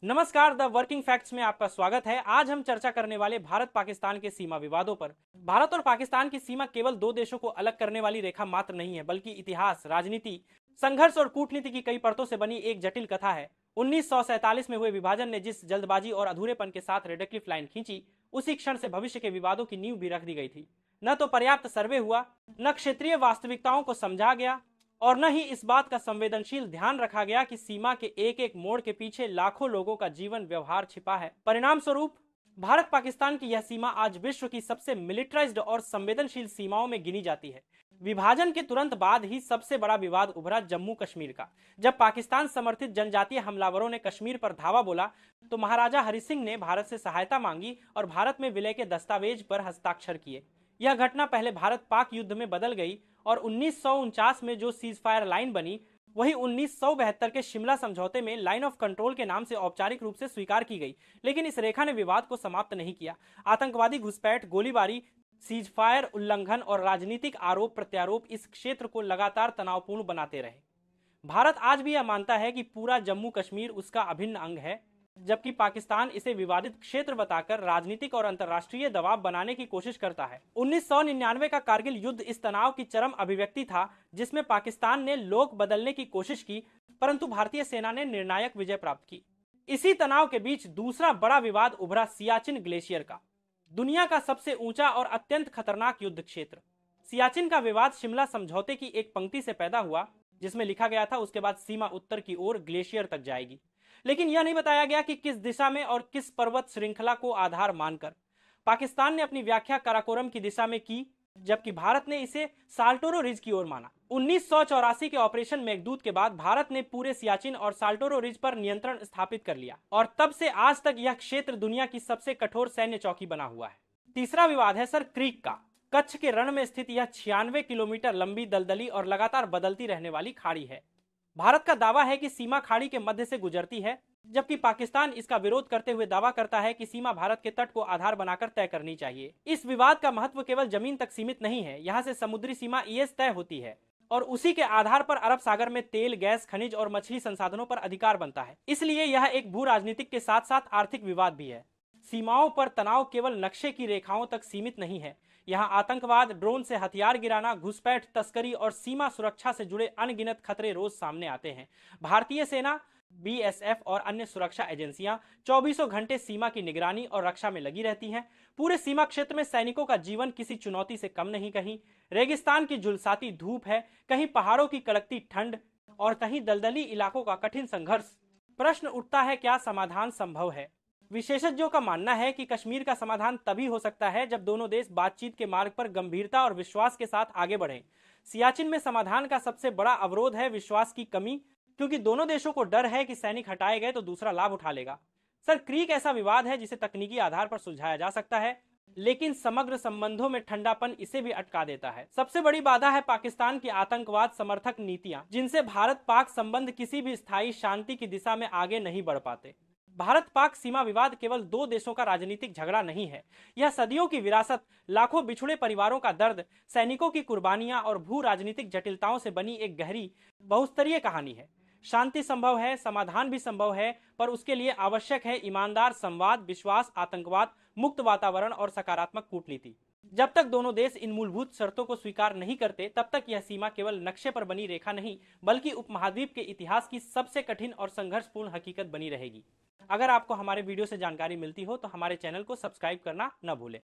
नमस्कार, the working facts में आपका स्वागत है। आज हम चर्चा करने वाले भारत पाकिस्तान के सीमा विवादों पर। भारत और पाकिस्तान की सीमा केवल दो देशों को अलग करने वाली रेखा मात्र नहीं है, बल्कि इतिहास, राजनीति, संघर्ष और कूटनीति की कई परतों से बनी एक जटिल कथा है। 1947 में हुए विभाजन ने जिस जल्दबाजी और अधूरेपन के साथ रेड क्लिफ लाइन खींची, उसी क्षण से भविष्य के विवादों की नींव भी रख दी गई थी। न तो पर्याप्त सर्वे हुआ, न क्षेत्रीय वास्तविकताओं को समझा गया और न ही इस बात का संवेदनशील ध्यान रखा गया कि सीमा के एक एक मोड़ के पीछे लाखों लोगों का जीवन व्यवहार छिपा है। परिणाम स्वरूप भारत पाकिस्तान की यह सीमा आज विश्व की सबसे मिलिटराइज्ड और संवेदनशील सीमाओं में गिनी जाती है। विभाजन के तुरंत बाद ही सबसे बड़ा विवाद उभरा जम्मू कश्मीर का। जब पाकिस्तान समर्थित जनजातीय हमलावरों ने कश्मीर पर धावा बोला, तो महाराजा हरि सिंह ने भारत से सहायता मांगी और भारत में विलय के दस्तावेज पर हस्ताक्षर किए। यह घटना पहले भारत पाक युद्ध में बदल गई और 1949 में जो सीज फायर लाइन बनी, वही 1972 के शिमला समझौते में लाइन ऑफ कंट्रोल के नाम से औपचारिक रूप से स्वीकार की गई। लेकिन इस रेखा ने विवाद को समाप्त नहीं किया। आतंकवादी घुसपैठ, गोलीबारी, सीज फायर उल्लंघन और राजनीतिक आरोप प्रत्यारोप इस क्षेत्र को लगातार तनावपूर्ण बनाते रहे। भारत आज भी यह मानता है कि पूरा जम्मू कश्मीर उसका अभिन्न अंग है, जबकि पाकिस्तान इसे विवादित क्षेत्र बताकर राजनीतिक और अंतर्राष्ट्रीय दबाव बनाने की कोशिश करता है। 1999 का कारगिल युद्ध इस तनाव की चरम अभिव्यक्ति था, जिसमें पाकिस्तान ने लोक बदलने की कोशिश की, परंतु भारतीय सेना ने निर्णायक विजय प्राप्त की। इसी तनाव के बीच दूसरा बड़ा विवाद उभरा सियाचिन ग्लेशियर का, दुनिया का सबसे ऊंचा और अत्यंत खतरनाक युद्ध क्षेत्र। सियाचिन का विवाद शिमला समझौते की एक पंक्ति से पैदा हुआ, जिसमें लिखा गया था उसके बाद सीमा उत्तर की ओर ग्लेशियर तक जाएगी। लेकिन यह नहीं बताया गया कि किस दिशा में और किस पर्वत श्रृंखला को आधार मानकर। पाकिस्तान ने अपनी व्याख्या काराकोरम की दिशा में की, जबकि भारत ने इसे साल्टोरो रिज की ओर माना। 1984 के ऑपरेशन मेघदूत के बाद भारत ने पूरे सियाचिन और साल्टोरो रिज पर नियंत्रण स्थापित कर लिया और तब से आज तक यह क्षेत्र दुनिया की सबसे कठोर सैन्य चौकी बना हुआ है। तीसरा विवाद है सर क्रीक का। कच्छ के रण में स्थित यह 96 किलोमीटर लंबी दलदली और लगातार बदलती रहने वाली खाड़ी है। भारत का दावा है कि सीमा खाड़ी के मध्य से गुजरती है, जबकि पाकिस्तान इसका विरोध करते हुए दावा करता है कि सीमा भारत के तट को आधार बनाकर तय करनी चाहिए। इस विवाद का महत्व केवल जमीन तक सीमित नहीं है। यहाँ से समुद्री सीमा ईएस तय होती है और उसी के आधार पर अरब सागर में तेल, गैस, खनिज और मछली संसाधनों पर अधिकार बनता है। इसलिए यह एक भू राजनीतिक के साथ साथ आर्थिक विवाद भी है। सीमाओं पर तनाव केवल नक्शे की रेखाओं तक सीमित नहीं है। यहाँ आतंकवाद, ड्रोन से हथियार गिराना, घुसपैठ, तस्करी और सीमा सुरक्षा से जुड़े अनगिनत खतरे रोज सामने आते हैं। भारतीय सेना, बीएसएफ और अन्य सुरक्षा एजेंसियां 24 घंटे सीमा की निगरानी और रक्षा में लगी रहती हैं। पूरे सीमा क्षेत्र में सैनिकों का जीवन किसी चुनौती से कम नहीं। कहीं रेगिस्तान की झुलसाती धूप है, कहीं पहाड़ों की कड़कती ठंड और कहीं दलदली इलाकों का कठिन संघर्ष। प्रश्न उठता है, क्या समाधान संभव है? विशेषज्ञों का मानना है कि कश्मीर का समाधान तभी हो सकता है जब दोनों देश बातचीत के मार्ग पर गंभीरता और विश्वास के साथ आगे बढ़ें। सियाचिन में समाधान का सबसे बड़ा अवरोध है विश्वास की कमी, क्योंकि दोनों देशों को डर है कि सैनिक हटाए गए तो दूसरा लाभ उठा लेगा। सर क्रीक ऐसा विवाद है जिसे तकनीकी आधार पर सुलझाया जा सकता है, लेकिन समग्र संबंधों में ठंडापन इसे भी अटका देता है। सबसे बड़ी बाधा है पाकिस्तान की आतंकवाद समर्थक नीतियां, जिनसे भारत पाक संबंध किसी भी स्थायी शांति की दिशा में आगे नहीं बढ़ पाते। भारत पाक सीमा विवाद केवल दो देशों का राजनीतिक झगड़ा नहीं है। यह सदियों की विरासत, लाखों बिछुड़े परिवारों का दर्द, सैनिकों की कुर्बानियां और भू राजनीतिक जटिलताओं से बनी एक गहरी बहुस्तरीय कहानी है। शांति संभव है, समाधान भी संभव है, पर उसके लिए आवश्यक है ईमानदार संवाद, विश्वास, आतंकवाद मुक्त वातावरण और सकारात्मक कूटनीति। जब तक दोनों देश इन मूलभूत शर्तों को स्वीकार नहीं करते, तब तक यह सीमा केवल नक्शे पर बनी रेखा नहीं, बल्कि उपमहाद्वीप के इतिहास की सबसे कठिन और संघर्षपूर्ण हकीकत बनी रहेगी। अगर आपको हमारे वीडियो से जानकारी मिलती हो तो हमारे चैनल को सब्सक्राइब करना न भूलें।